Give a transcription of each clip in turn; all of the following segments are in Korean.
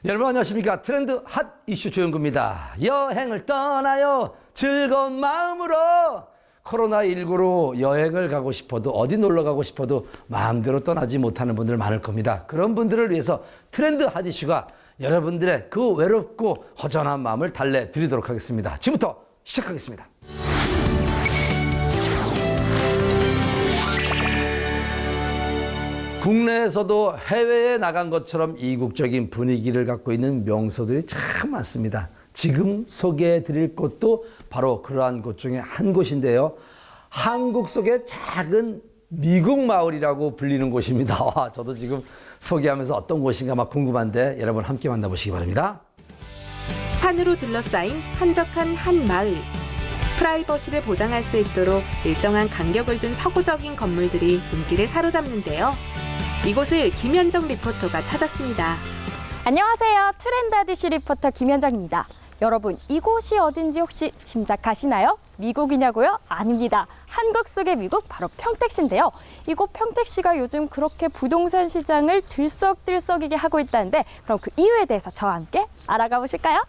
여러분 안녕하십니까. 트렌드 핫 이슈 조영구입니다. 여행을 떠나요 즐거운 마음으로. 코로나19로 여행을 가고 싶어도 어디 놀러 가고 싶어도 마음대로 떠나지 못하는 분들 많을 겁니다. 그런 분들을 위해서 트렌드 핫 이슈가 여러분들의 그 외롭고 허전한 마음을 달래드리도록 하겠습니다. 지금부터 시작하겠습니다. 국내에서도 해외에 나간 것처럼 이국적인 분위기를 갖고 있는 명소들이 참 많습니다. 지금 소개해 드릴 곳도 바로 그러한 곳 중에 한 곳인데요. 한국 속의 작은 미국 마을이라고 불리는 곳입니다. 와, 저도 지금 소개하면서 어떤 곳인가 막 궁금한데 여러분 함께 만나보시기 바랍니다. 산으로 둘러싸인 한적한 한 마을. 프라이버시를 보장할 수 있도록 일정한 간격을 둔 서구적인 건물들이 눈길을 사로잡는데요. 이곳을 김현정 리포터가 찾았습니다. 안녕하세요. 트렌드 핫이슈 리포터 김현정입니다. 여러분, 이곳이 어딘지 혹시 짐작하시나요? 미국이냐고요? 아닙니다. 한국 속의 미국, 바로 평택시인데요. 이곳 평택시가 요즘 그렇게 부동산 시장을 들썩들썩이게 하고 있다는데, 그럼 그 이유에 대해서 저와 함께 알아가 보실까요?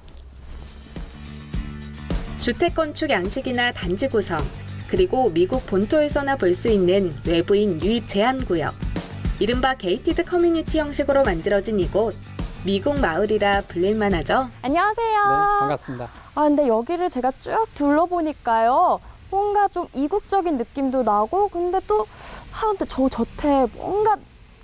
주택 건축 양식이나 단지 구성, 그리고 미국 본토에서나 볼 수 있는 외부인 유입 제한 구역. 이른바 게이티드 커뮤니티 형식으로 만들어진 이곳. 미국 마을이라 불릴만 하죠? 안녕하세요. 네, 반갑습니다. 근데 여기를 제가 쭉 둘러보니까요. 뭔가 좀 이국적인 느낌도 나고, 근데 근데 저 저택 뭔가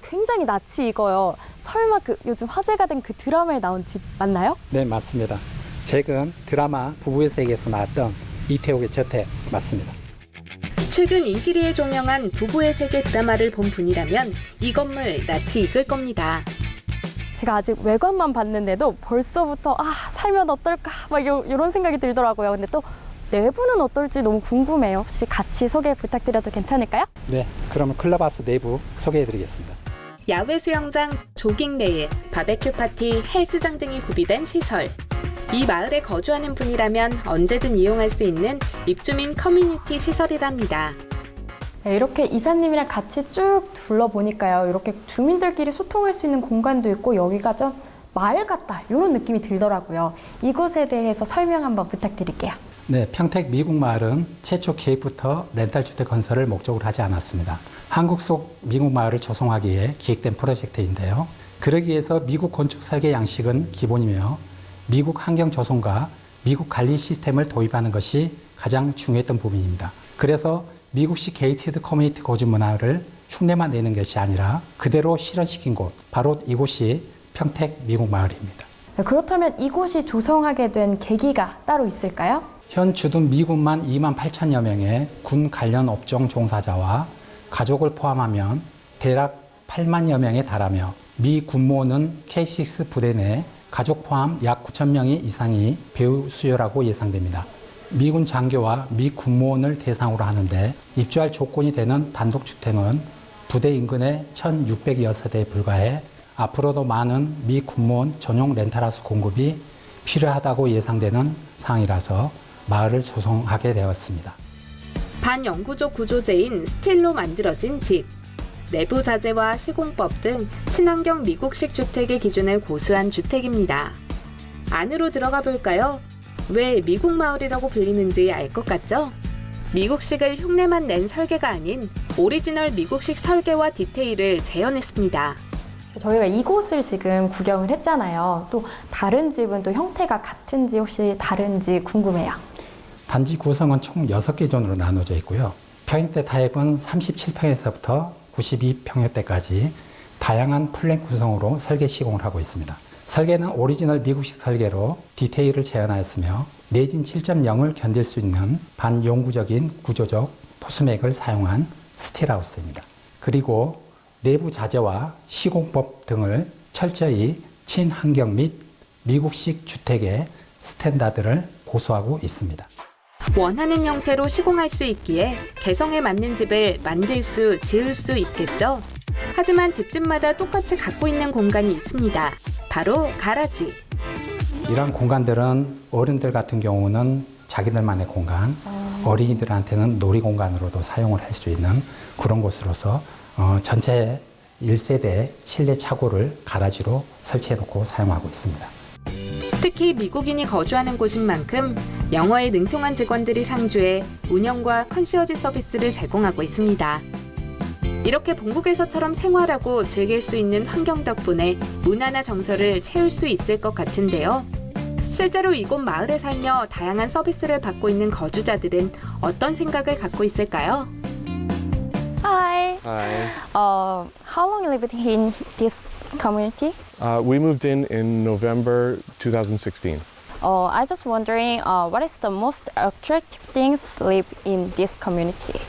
굉장히 낯이 익어요. 설마 요즘 화제가 된 그 드라마에 나온 집 맞나요? 네, 맞습니다. 최근 드라마 부부의 세계에서 나왔던 이태옥의 저택 맞습니다. 최근 인기리에 종영한 부부의 세계 드라마를 본 분이라면 이 건물 낯이 익을 겁니다. 제가 아직 외관만 봤는데도 벌써부터 살면 어떨까 막 이런 생각이 들더라고요. 근데 또 내부는 어떨지 너무 궁금해요. 혹시 같이 소개 부탁드려도 괜찮을까요? 네, 그러면 클럽하우스 내부 소개해드리겠습니다. 야외 수영장, 조깅 레일, 바베큐 파티, 헬스장 등이 구비된 시설. 이 마을에 거주하는 분이라면 언제든 이용할 수 있는 입주민 커뮤니티 시설이랍니다. 네, 이렇게 이사님이랑 같이 쭉 둘러보니까요. 이렇게 주민들끼리 소통할 수 있는 공간도 있고 여기가 좀 마을 같다 이런 느낌이 들더라고요. 이곳에 대해서 설명 한번 부탁드릴게요. 네, 평택 미국 마을은 최초 기획부터 렌탈 주택 건설을 목적으로 하지 않았습니다. 한국 속 미국 마을을 조성하기 위해 기획된 프로젝트인데요. 그러기 위해서 미국 건축 설계 양식은 기본이며 미국 환경 조성과 미국 관리 시스템을 도입하는 것이 가장 중요했던 부분입니다. 그래서 미국식 게이티드 커뮤니티 거주 문화를 흉내만 내는 것이 아니라 그대로 실현시킨 곳, 바로 이곳이 평택 미국 마을입니다. 그렇다면 이곳이 조성하게 된 계기가 따로 있을까요? 현 주둔 미군만 2만 8천여 명의 군 관련 업종 종사자와 가족을 포함하면 대략 8만여 명에 달하며 미 군모는 K6 부대 내 가족 포함 약 9천 명이 이상이 배후 수요라고 예상됩니다. 미군 장교와 미 군무원을 대상으로 하는데 입주할 조건이 되는 단독주택은 부대 인근의 1,600여 세대에 불과해 앞으로도 많은 미 군무원 전용 렌탈하우스 공급이 필요하다고 예상되는 상황이라서 마을을 조성하게 되었습니다. 반영구적 구조재인 스틸로 만들어진 집. 내부 자재와 시공법 등 친환경 미국식 주택의 기준을 고수한 주택입니다. 안으로 들어가 볼까요? 왜 미국 마을이라고 불리는지 알 것 같죠? 미국식을 흉내만 낸 설계가 아닌 오리지널 미국식 설계와 디테일을 재현했습니다. 저희가 이곳을 지금 구경을 했잖아요. 또 다른 집은 또 형태가 같은지 혹시 다른지 궁금해요. 단지 구성은 총 6개 존으로 나눠져 있고요. 평형대 타입은 37평에서부터 92평형대까지 다양한 플랜 구성으로 설계 시공을 하고 있습니다. 설계는 오리지널 미국식 설계로 디테일을 재현하였으며 내진 7.0을 견딜 수 있는 반영구적인 구조적 포스맥을 사용한 스틸하우스입니다. 그리고 내부 자재와 시공법 등을 철저히 친환경 및 미국식 주택의 스탠다드를 고수하고 있습니다. 원하는 형태로 시공할 수 있기에 개성에 맞는 집을 지을 수 있겠죠? 하지만 집집마다 똑같이 갖고 있는 공간이 있습니다. 바로 가라지. 이런 공간들은 어른들 같은 경우는 자기들만의 공간, 어린이들한테는 놀이 공간으로도 사용을 할 수 있는 그런 곳으로서 전체 1세대 실내 차고를 가라지로 설치해 놓고 사용하고 있습니다. 특히 미국인이 거주하는 곳인 만큼 영어에 능통한 직원들이 상주해 운영과 컨시어지 서비스를 제공하고 있습니다. 이렇게 본국에서처럼 생활하고 즐길 수 있는 환경 덕분에 문화나 정서를 채울 수 있을 것 같은데요. 실제로 이곳 마을에 살며 다양한 서비스를 받고 있는 거주자들은 어떤 생각을 갖고 있을까요? Hi. Hi. How long you lived in this community? We moved in November 2016. I just wondering, what is the most attractive things live in this community?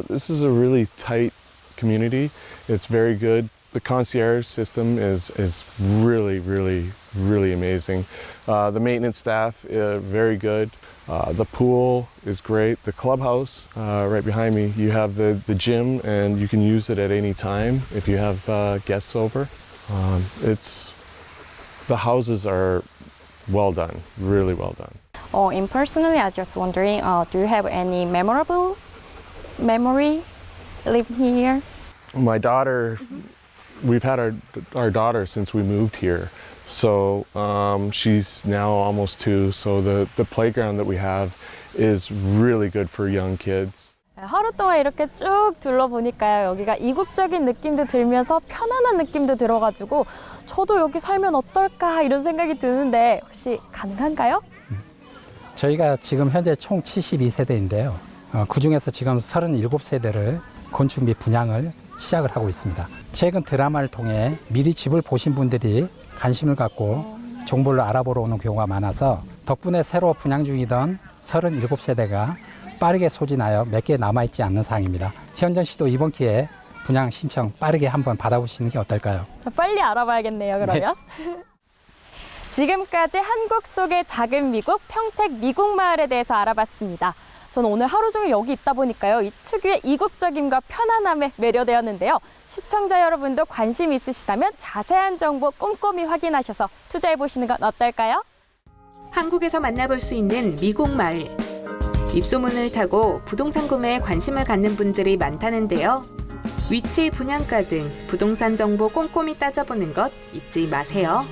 This is a really tight community. It's very good. The concierge system is really, really, really amazing. The maintenance staff very good. The pool is great. The clubhouse right behind me, you have the gym and you can use it at any time if you have guests over. The houses are well done, really well done. In personally, I just wondering, do you have any memorable memory living here? My daughter, we've had our daughter since we moved here. So she's now almost 2. So the playground that we have is really good for young kids. 하루 동안 이렇게 쭉 둘러보니까요. 여기가 이국적인 느낌도 들면서 편안한 느낌도 들어가지고 저도 여기 살면 어떨까 이런 생각이 드는데 혹시 가능한가요? 저희가 지금 현재 총 72세대인데요. 그중에서 지금 37세대를 건축 및 분양을 시작을 하고 있습니다. 최근 드라마를 통해 미리 집을 보신 분들이 관심을 갖고 정보를 알아보러 오는 경우가 많아서 덕분에 새로 분양 중이던 37세대가 빠르게 소진하여 몇 개 남아있지 않는 상황입니다. 현정 씨도 이번 기회에 분양 신청 빠르게 한번 받아보시는 게 어떨까요? 빨리 알아봐야겠네요, 그러면. 지금까지 한국 속의 작은 미국, 평택 미국마을에 대해서 알아봤습니다. 저는 오늘 하루 종일 여기 있다 보니까요. 이 특유의 이국적임과 편안함에 매료되었는데요. 시청자 여러분도 관심 있으시다면 자세한 정보 꼼꼼히 확인하셔서 투자해보시는 건 어떨까요? 한국에서 만나볼 수 있는 미국 마을. 입소문을 타고 부동산 구매에 관심을 갖는 분들이 많다는데요. 위치, 분양가 등 부동산 정보 꼼꼼히 따져보는 것 잊지 마세요.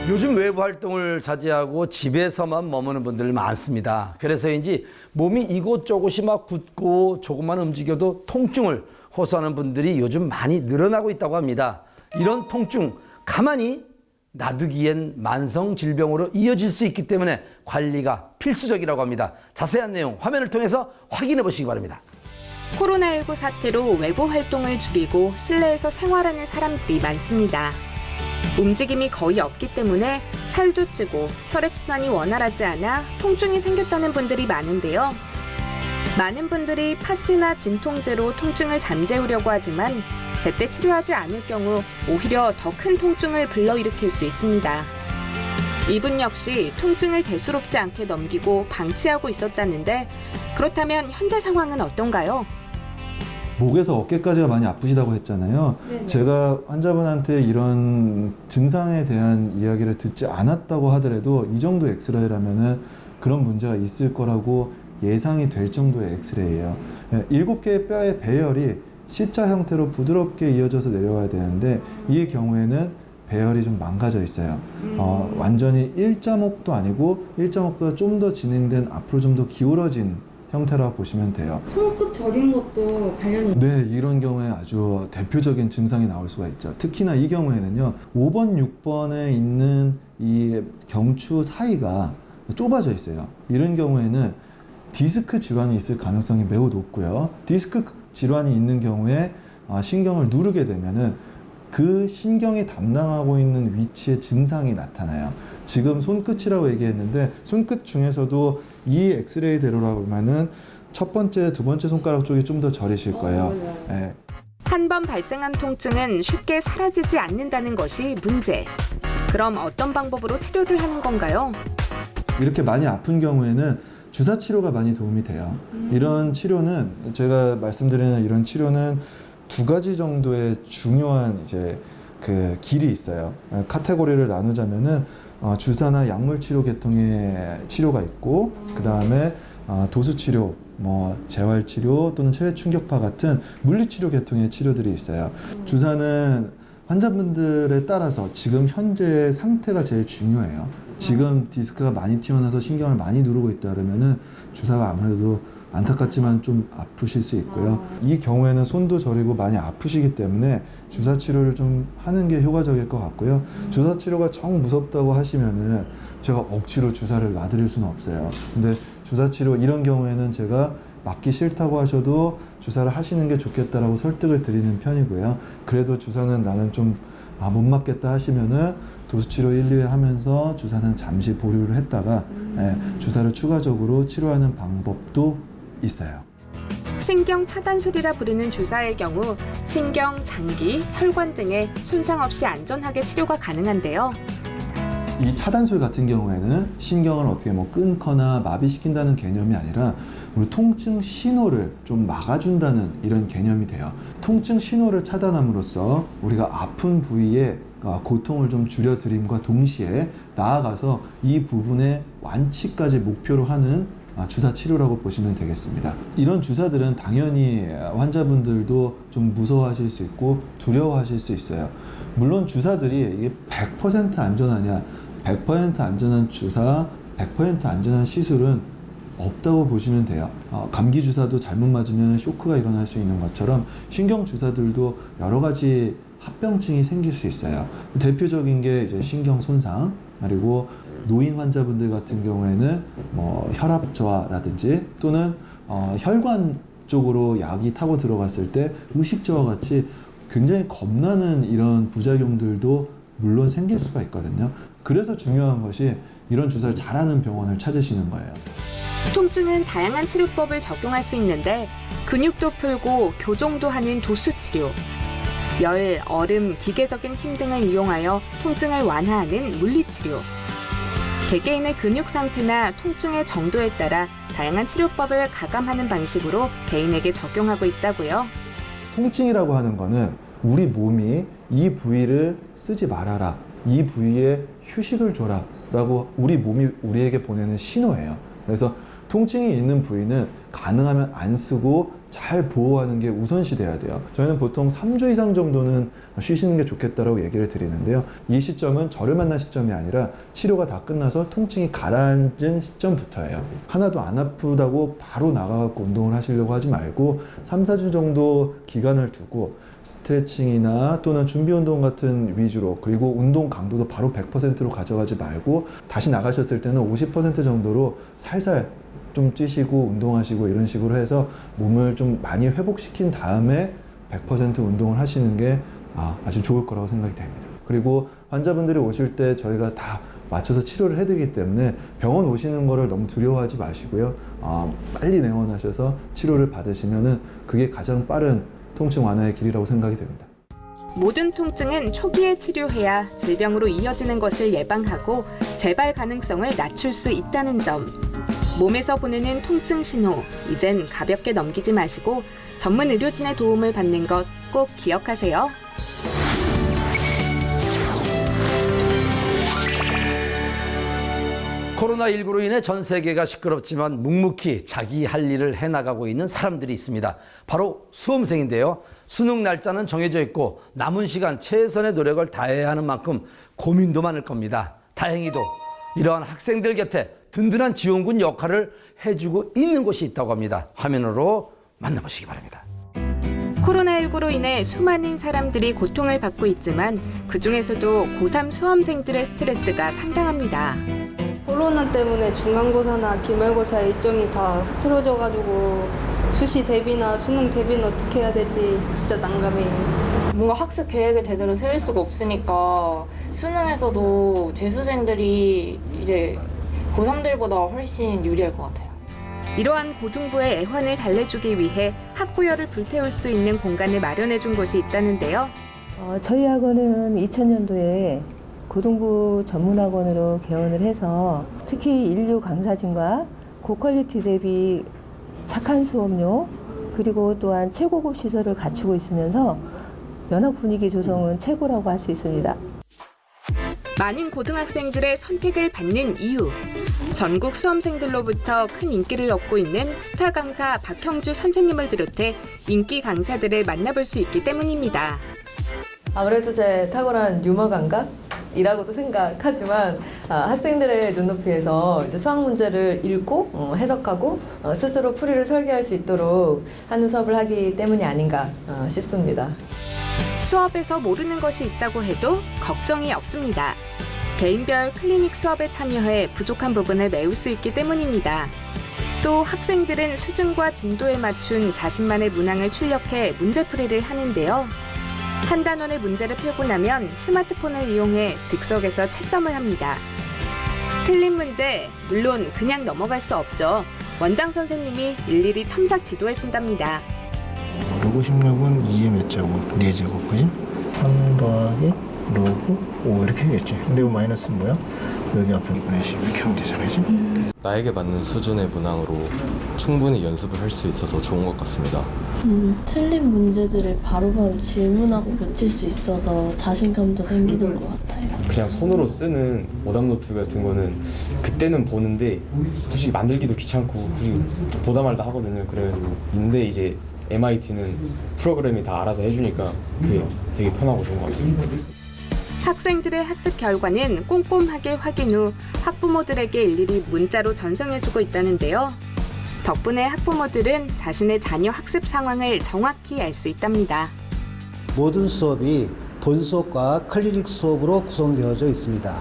요즘 외부 활동을 자제하고 집에서만 머무는 분들 많습니다. 그래서인지 몸이 이곳저곳이 막 굳고 조금만 움직여도 통증을 호소하는 분들이 요즘 많이 늘어나고 있다고 합니다. 이런 통증 가만히 놔두기엔 만성 질병으로 이어질 수 있기 때문에 관리가 필수적이라고 합니다. 자세한 내용 화면을 통해서 확인해 보시기 바랍니다. 코로나19 사태로 외부 활동을 줄이고 실내에서 생활하는 사람들이 많습니다. 움직임이 거의 없기 때문에 살도 찌고 혈액순환이 원활하지 않아 통증이 생겼다는 분들이 많은데요. 많은 분들이 파스나 진통제로 통증을 잠재우려고 하지만 제때 치료하지 않을 경우 오히려 더 큰 통증을 불러일으킬 수 있습니다. 이분 역시 통증을 대수롭지 않게 넘기고 방치하고 있었다는데 그렇다면 현재 상황은 어떤가요? 목에서 어깨까지가 많이 아프시다고 했잖아요. 제가 환자분한테 이런 증상에 대한 이야기를 듣지 않았다고 하더라도 이 정도 엑스레이라면은 그런 문제가 있을 거라고 예상이 될 정도의 엑스레이예요. 7개의 뼈의 배열이 C자 형태로 부드럽게 이어져서 내려와야 되는데 이 경우에는 배열이 좀 망가져 있어요. 완전히 일자목도 아니고 일자목보다 좀 더 진행된 앞으로 좀 더 기울어진 형태라고 보시면 돼요. 손끝 저린 것도 관련이 네, 이런 경우에 아주 대표적인 증상이 나올 수가 있죠. 특히나 이 경우에는요, 5번, 6번에 있는 이 경추 사이가 좁아져 있어요. 이런 경우에는 디스크 질환이 있을 가능성이 매우 높고요. 디스크 질환이 있는 경우에 신경을 누르게 되면은 그 신경이 담당하고 있는 위치에 증상이 나타나요. 지금 손끝이라고 얘기했는데 손끝 중에서도 이 엑스레이대로라고 보면은 첫 번째, 두 번째 손가락 쪽이 좀 더 저리실 거예요. 네. 한 번 발생한 통증은 쉽게 사라지지 않는다는 것이 문제. 그럼 어떤 방법으로 치료를 하는 건가요? 이렇게 많이 아픈 경우에는 주사 치료가 많이 도움이 돼요. 이런 치료는 제가 말씀드리는 이런 치료는 2가지 정도의 중요한 이제 그 길이 있어요. 카테고리를 나누자면은 주사나 약물 치료 계통의 치료가 있고 그 다음에 도수치료, 재활치료 또는 체외충격파 같은 물리치료 계통의 치료들이 있어요. 주사는 환자분들에 따라서 지금 현재 상태가 제일 중요해요. 지금 디스크가 많이 튀어나와서 신경을 많이 누르고 있다 그러면은 주사가 아무래도 안타깝지만 좀 아프실 수 있고요. 이 경우에는 손도 저리고 많이 아프시기 때문에 주사 치료를 좀 하는 게 효과적일 것 같고요. 주사 치료가 정 무섭다고 하시면은 제가 억지로 주사를 놔드릴 수는 없어요. 근데 주사 치료 이런 경우에는 제가 맞기 싫다고 하셔도 주사를 하시는 게 좋겠다라고 설득을 드리는 편이고요. 그래도 주사는 나는 좀 못 맞겠다 하시면은 도수치료 1, 2회 하면서 주사는 잠시 보류를 했다가 주사를 추가적으로 치료하는 방법도 있어요. 신경 차단술이라 부르는 주사의 경우 신경, 장기, 혈관 등에 손상 없이 안전하게 치료가 가능한데요. 이 차단술 같은 경우에는 신경을 어떻게 끊거나 마비시킨다는 개념이 아니라 우리 통증 신호를 좀 막아준다는 이런 개념이 돼요. 통증 신호를 차단함으로써 우리가 아픈 부위에 고통을 좀 줄여드림과 동시에 나아가서 이 부분의 완치까지 목표로 하는 주사 치료라고 보시면 되겠습니다. 이런 주사들은 당연히 환자분들도 좀 무서워하실 수 있고 두려워하실 수 있어요. 물론 주사들이 이게 100% 안전하냐, 100% 안전한 주사, 100% 안전한 시술은 없다고 보시면 돼요. 감기 주사도 잘못 맞으면 쇼크가 일어날 수 있는 것처럼 신경 주사들도 여러 가지 합병증이 생길 수 있어요. 대표적인 게 이제 신경 손상, 그리고 노인 환자분들 같은 경우에는 혈압 저하라든지 또는 혈관 쪽으로 약이 타고 들어갔을 때 의식 저하 같이 굉장히 겁나는 이런 부작용들도 물론 생길 수가 있거든요. 그래서 중요한 것이 이런 주사를 잘하는 병원을 찾으시는 거예요. 통증은 다양한 치료법을 적용할 수 있는데 근육도 풀고 교정도 하는 도수치료, 열, 얼음, 기계적인 힘 등을 이용하여 통증을 완화하는 물리치료, 개개인의 근육 상태나 통증의 정도에 따라 다양한 치료법을 가감하는 방식으로 개인에게 적용하고 있다고요. 통증이라고 하는 거는 우리 몸이 이 부위를 쓰지 말아라, 이 부위에 휴식을 줘라 라고 우리 몸이 우리에게 보내는 신호예요. 그래서 통증이 있는 부위는 가능하면 안 쓰고 잘 보호하는 게 우선시 돼야 돼요. 저희는 보통 3주 이상 정도는 쉬시는 게 좋겠다라고 얘기를 드리는데요. 이 시점은 저를 만난 시점이 아니라 치료가 다 끝나서 통증이 가라앉은 시점부터예요. 하나도 안 아프다고 바로 나가갖고 운동을 하시려고 하지 말고 3, 4주 정도 기간을 두고 스트레칭이나 또는 준비 운동 같은 위주로, 그리고 운동 강도도 바로 100%로 가져가지 말고 다시 나가셨을 때는 50% 정도로 살살 좀 뛰시고 운동하시고 이런 식으로 해서 몸을 좀 많이 회복시킨 다음에 100% 운동을 하시는 게 아주 좋을 거라고 생각이 됩니다. 그리고 환자분들이 오실 때 저희가 다 맞춰서 치료를 해드리기 때문에 병원 오시는 거를 너무 두려워하지 마시고요. 빨리 내원하셔서 치료를 받으시면은 그게 가장 빠른 통증 완화의 길이라고 생각이 됩니다. 모든 통증은 초기에 치료해야 질병으로 이어지는 것을 예방하고 재발 가능성을 낮출 수 있다는 점. 몸에서 보내는 통증 신호, 이젠 가볍게 넘기지 마시고 전문 의료진의 도움을 받는 것 꼭 기억하세요. 코로나19로 인해 전 세계가 시끄럽지만 묵묵히 자기 할 일을 해나가고 있는 사람들이 있습니다. 바로 수험생인데요. 수능 날짜는 정해져 있고 남은 시간 최선의 노력을 다해야 하는 만큼 고민도 많을 겁니다. 다행히도 이러한 학생들 곁에 든든한 지원군 역할을 해주고 있는 곳이 있다고 합니다. 화면으로 만나보시기 바랍니다. 코로나19로 인해 수많은 사람들이 고통을 받고 있지만 그중에서도 고3 수험생들의 스트레스가 상당합니다. 코로나 때문에 중간고사나 기말고사 일정이 다 흐트러져가지고 수시 대비나 수능 대비는 어떻게 해야 될지 진짜 난감해요. 뭔가 학습 계획을 제대로 세울 수가 없으니까 수능에서도 재수생들이 이제 고3들보다 훨씬 유리할 것 같아요. 이러한 고등부의 애환을 달래주기 위해 학부열을 불태울 수 있는 공간을 마련해준 곳이 있다는데요. 저희 학원은 2000년도에 고등부 전문학원으로 개원을 해서 특히 인류 강사진과 고퀄리티 대비 착한 수업료 그리고 또한 최고급 시설을 갖추고 있으면서 면학 분위기 조성은 최고라고 할 수 있습니다. 많은 고등학생들의 선택을 받는 이유. 전국 수험생들로부터 큰 인기를 얻고 있는 스타 강사 박형주 선생님을 비롯해 인기 강사들을 만나볼 수 있기 때문입니다. 아무래도 제 탁월한 유머 감각이라고도 생각하지만 학생들의 눈높이에서 이제 수학 문제를 읽고 해석하고 스스로 풀이를 설계할 수 있도록 하는 수업을 하기 때문이 아닌가 싶습니다. 수업에서 모르는 것이 있다고 해도 걱정이 없습니다. 개인별 클리닉 수업에 참여해 부족한 부분을 메울 수 있기 때문입니다. 또 학생들은 수준과 진도에 맞춘 자신만의 문항을 출력해 문제풀이를 하는데요. 한 단원의 문제를 풀고 나면 스마트폰을 이용해 즉석에서 채점을 합니다. 틀린 문제, 물론 그냥 넘어갈 수 없죠. 원장 선생님이 일일이 첨삭 지도해 준답니다. 로그 16은 2의 몇 제곱? 4제곱, 그지? 3 더하기 로그 5 이렇게 하겠지. 근데 이 마이너스는 뭐야? 여기 앞에 보내시 이렇게 하면 되잖아, 그지? 나에게 맞는 수준의 문항으로 충분히 연습을 할 수 있어서 좋은 것 같습니다. 틀린 문제들을 바로바로 질문하고 고칠 수 있어서 자신감도 생기는 것 같아요. 그냥 손으로 쓰는 오답노트 같은 거는 그때는 보는데 솔직히 만들기도 귀찮고 솔직히 보다 말다 하거든요. 그래가지고 근데 이제 MIT는 프로그램이 다 알아서 해주니까 그게 되게 편하고 좋은 것 같아요. 학생들의 학습 결과는 꼼꼼하게 확인 후 학부모들에게 일일이 문자로 전송해주고 있다는데요. 덕분에 학부모들은 자신의 자녀 학습 상황을 정확히 알 수 있답니다. 모든 수업이 본 수업과 클리닉 수업으로 구성되어져 있습니다.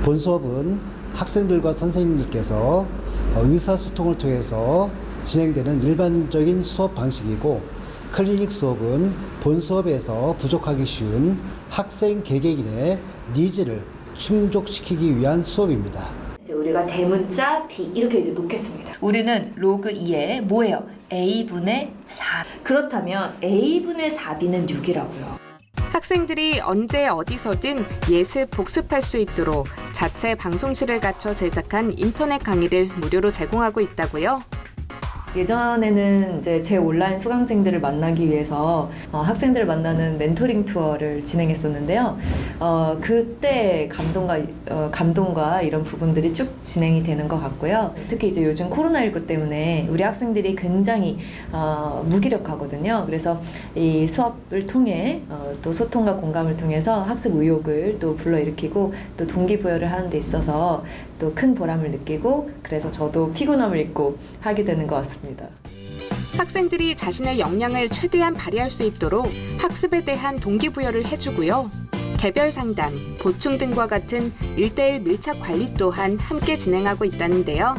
본 수업은 학생들과 선생님들께서 의사소통을 통해서 진행되는 일반적인 수업 방식이고, 클리닉 수업은 본 수업에서 부족하기 쉬운 학생 개개인의 니즈를 충족시키기 위한 수업입니다. 우리가 대문자 B 이렇게 이제 놓겠습니다. 우리는 로그 2에 뭐예요? A분의 4. 그렇다면 A분의 4B는 6이라고요. 학생들이 언제 어디서든 예습 복습할 수 있도록 자체 방송실을 갖춰 제작한 인터넷 강의를 무료로 제공하고 있다고요. 예전에는 이제 제 온라인 수강생들을 만나기 위해서 학생들을 만나는 멘토링 투어를 진행했었는데요. 그때 감동과 이런 부분들이 쭉 진행이 되는 것 같고요. 특히 이제 요즘 코로나19 때문에 우리 학생들이 굉장히 무기력하거든요. 그래서 이 수업을 통해 또 소통과 공감을 통해서 학습 의욕을 또 불러일으키고 또 동기부여를 하는 데 있어서 또 큰 보람을 느끼고, 그래서 저도 피곤함을 잊고 하게 되는 것 같습니다. 학생들이 자신의 역량을 최대한 발휘할 수 있도록 학습에 대한 동기부여를 해주고요. 개별 상담, 보충 등과 같은 1:1 밀착 관리 또한 함께 진행하고 있다는데요.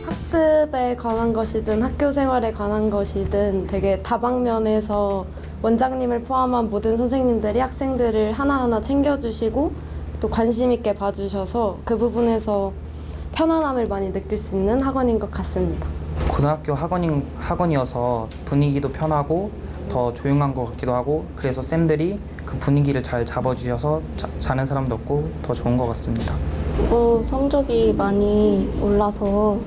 학습에 관한 것이든 학교 생활에 관한 것이든 되게 다방면에서 원장님을 포함한 모든 선생님들이 학생들을 하나하나 챙겨주시고 또 관심 있게 봐주셔서 그 부분에서 편안함을 많이 느낄 수 있는 학원인 것 같습니다. 고등학교 학원이어서 분위기도 편하고 더 조용한 것 같기도 하고, 그래서 쌤들이 그 분위기를 잘 잡아주셔서 자는 사람도 없고 더 좋은 것 같습니다. 성적이 많이 올라서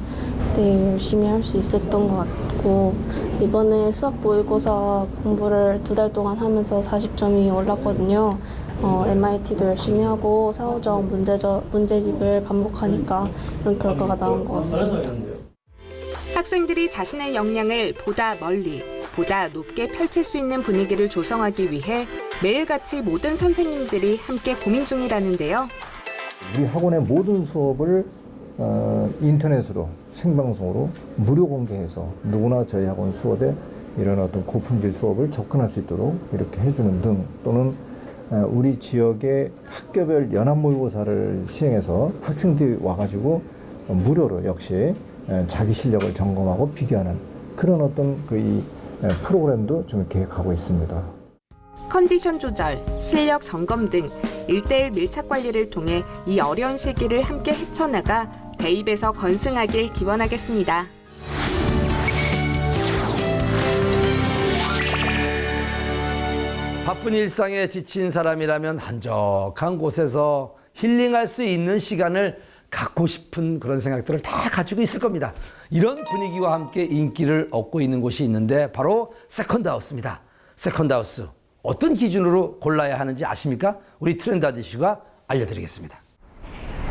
되게 열심히 할 수 있었던 것 같고, 이번에 수학 모의고사 공부를 2달 동안 하면서 40점이 올랐거든요. MIT도 열심히 하고 사후적 문제집을 반복하니까 이런 결과가 나온 것 같습니다. 학생들이 자신의 역량을 보다 멀리, 보다 높게 펼칠 수 있는 분위기를 조성하기 위해 매일같이 모든 선생님들이 함께 고민 중이라는데요. 우리 학원의 모든 수업을 인터넷으로 생방송으로 무료 공개해서 누구나 저희 학원 수업에 이런 어떤 고품질 수업을 접근할 수 있도록 이렇게 해주는 등, 또는 우리 지역의 학교별 연합 모의고사를 시행해서 학생들이 와가지고 무료로 역시 자기 실력을 점검하고 비교하는 그런 어떤 이 프로그램도 좀 계획하고 있습니다. 컨디션 조절, 실력 점검 등 1:1 밀착 관리를 통해 이 어려운 시기를 함께 헤쳐나가 대입에서 건승하길 기원하겠습니다. 바쁜 일상에 지친 사람이라면 한적한 곳에서 힐링할 수 있는 시간을 갖고 싶은 그런 생각들을 다 가지고 있을 겁니다. 이런 분위기와 함께 인기를 얻고 있는 곳이 있는데 바로 세컨드하우스입니다. 세컨드하우스 어떤 기준으로 골라야 하는지 아십니까? 우리 트렌드 아저씨가 알려드리겠습니다.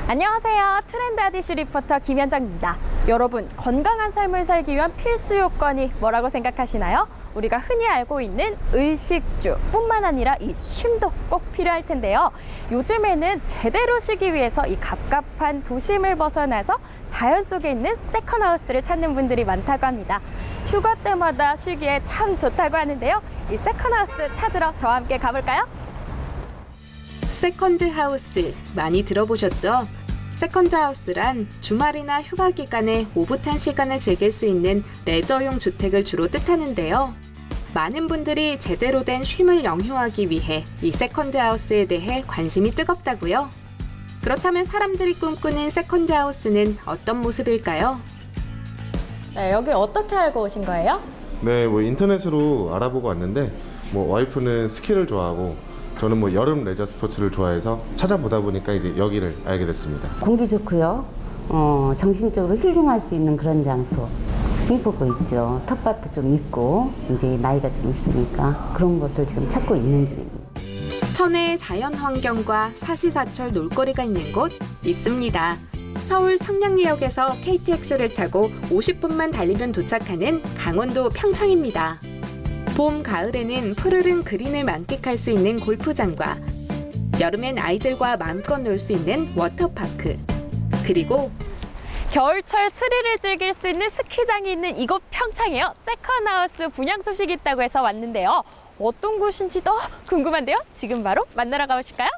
안녕하세요. 트렌드 아디슈 리포터 김현정입니다. 여러분, 건강한 삶을 살기 위한 필수 요건이 뭐라고 생각하시나요? 우리가 흔히 알고 있는 의식주뿐만 아니라 이 쉼도 꼭 필요할 텐데요. 요즘에는 제대로 쉬기 위해서 이 갑갑한 도심을 벗어나서 자연 속에 있는 세컨하우스를 찾는 분들이 많다고 합니다. 휴가 때마다 쉬기에 참 좋다고 하는데요. 이 세컨하우스 찾으러 저와 함께 가볼까요? 세컨드 하우스 많이 들어보셨죠? 세컨드 하우스란 주말이나 휴가 기간에 오붓한 시간을 즐길 수 있는 레저용 주택을 주로 뜻하는데요. 많은 분들이 제대로 된 쉼을 영유하기 위해 이 세컨드 하우스에 대해 관심이 뜨겁다고요. 그렇다면 사람들이 꿈꾸는 세컨드 하우스는 어떤 모습일까요? 네, 여기 어떻게 알고 오신 거예요? 네, 뭐 인터넷으로 알아보고 왔는데 뭐 와이프는 스키를 좋아하고 저는 뭐 여름 레저 스포츠를 좋아해서 찾아보다 보니까 이제 여기를 알게 됐습니다. 공기 좋고요. 정신적으로 힐링할 수 있는 그런 장소. 이쁘고 있죠. 텃밭도 좀 있고 이제 나이가 좀 있으니까 그런 것을 지금 찾고 있는 중입니다. 천혜의 자연 환경과 사시사철 놀거리가 있는 곳 있습니다. 서울 청량리역에서 KTX를 타고 50분만 달리면 도착하는 강원도 평창입니다. 봄, 가을에는 푸르른 그린을 만끽할 수 있는 골프장과 여름엔 아이들과 마음껏 놀 수 있는 워터파크, 그리고 겨울철 스릴을 즐길 수 있는 스키장이 있는 이곳 평창에요. 세컨하우스 분양 소식이 있다고 해서 왔는데요. 어떤 곳인지 더 궁금한데요. 지금 바로 만나러 가보실까요?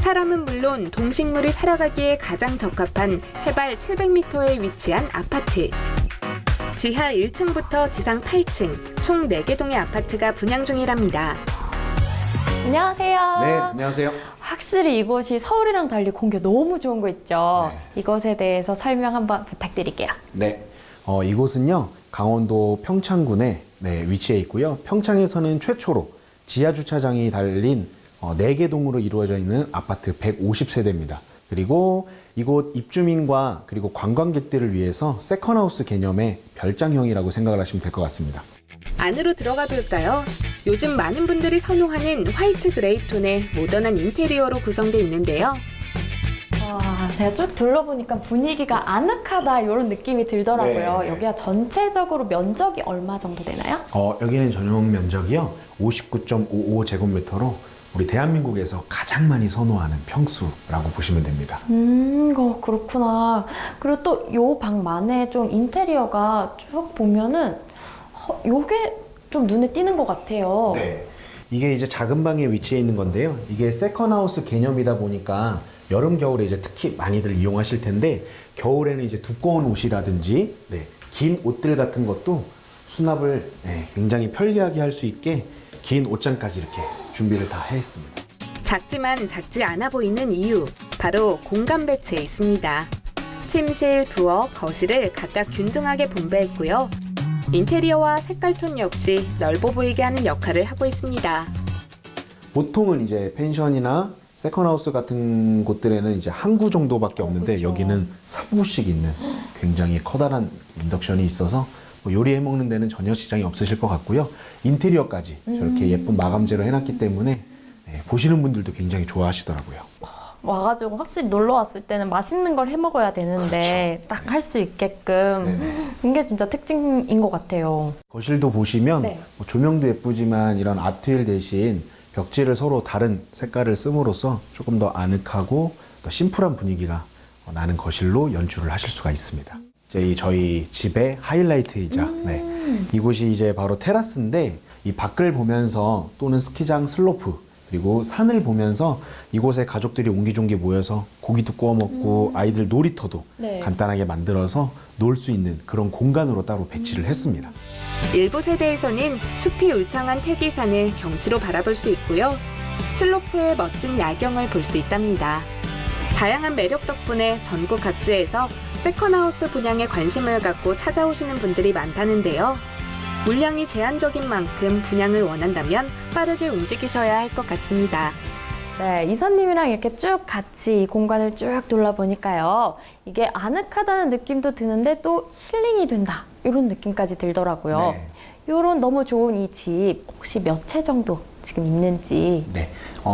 사람은 물론 동식물이 살아가기에 가장 적합한 해발 700m에 위치한 아파트. 지하 1층부터 지상 8층, 총 4개 동의 아파트가 분양 중이랍니다. 안녕하세요. 네, 안녕하세요. 확실히 이곳이 서울이랑 달리 공기 너무 좋은 거 있죠. 이것에 대해서 설명 한번 부탁드릴게요. 네, 이곳은요 강원도 평창군에 위치해 있고요. 평창에서는 최초로 지하 주차장이 달린 4개 동으로 이루어져 있는 아파트 150세대입니다. 그리고 이곳 입주민과 그리고 관광객들을 위해서 세컨하우스 개념의 별장형이라고 생각을 하시면 될 것 같습니다. 안으로 들어가 볼까요? 요즘 많은 분들이 선호하는 화이트 그레이 톤의 모던한 인테리어로 구성되어 있는데요. 와, 제가 쭉 둘러보니까 분위기가 아늑하다 이런 느낌이 들더라고요. 네. 여기가 전체적으로 면적이 얼마 정도 되나요? 여기는 전용 면적이요 59.55제곱미터로 우리 대한민국에서 가장 많이 선호하는 평수라고 보시면 됩니다. 그렇구나. 그리고 또 요 방만의 좀 인테리어가 쭉 보면은 요게 좀 눈에 띄는 것 같아요. 네. 이게 이제 작은 방에 위치해 있는 건데요. 이게 세컨하우스 개념이다 보니까 여름, 겨울에 이제 특히 많이들 이용하실 텐데 겨울에는 이제 두꺼운 옷이라든지 긴 옷들 같은 것도 수납을 굉장히 편리하게 할 수 있게 긴 옷장까지 이렇게 준비를 다 했습니다. 작지만 작지 않아 보이는 이유, 바로 공간 배치에 있습니다. 침실, 부엌, 거실을 각각 균등하게 분배했고요. 인테리어와 색깔톤 역시 넓어 보이게 하는 역할을 하고 있습니다. 보통은 이제 펜션이나 세컨하우스 같은 곳들에는 이제 한 구 정도밖에 없는데 여기는 3구씩 있는 굉장히 커다란 인덕션이 있어서 뭐 요리해 먹는 데는 전혀 지장이 없으실 것 같고요. 인테리어까지 저렇게 예쁜 마감재로 해놨기 때문에 보시는 분들도 굉장히 좋아하시더라고요. 와가지고 확실히 놀러 왔을 때는 맛있는 걸 해 먹어야 되는데 딱 할 수 있게끔 이게 진짜 특징인 것 같아요. 거실도 보시면 뭐 조명도 예쁘지만 이런 아트일 대신 벽지를 서로 다른 색깔을 씀으로써 조금 더 아늑하고 더 심플한 분위기가 나는 거실로 연출을 하실 수가 있습니다. 이제 저희 집의 하이라이트이자 이곳이 이제 바로 테라스인데 이 밖을 보면서 또는 스키장 슬로프 그리고 산을 보면서 이곳에 가족들이 옹기종기 모여서 고기도 구워 먹고 아이들 놀이터도 간단하게 만들어서 놀 수 있는 그런 공간으로 따로 배치를 했습니다. 일부 세대에서는 숲이 울창한 태기산을 경치로 바라볼 수 있고요. 슬로프의 멋진 야경을 볼 수 있답니다. 다양한 매력 덕분에 전국 각지에서 세컨하우스 분양에 관심을 갖고 찾아오시는 분들이 많다는데요. 물량이 제한적인 만큼 분양을 원한다면 빠르게 움직이셔야 할 것 같습니다. 네, 이사님이랑 이렇게 쭉 같이 이 공간을 쭉 둘러보니까요. 이게 아늑하다는 느낌도 드는데 또 힐링이 된다. 이런 느낌까지 들더라고요. 이런 너무 좋은 이 집 혹시 몇 채 정도 지금 있는지. 네,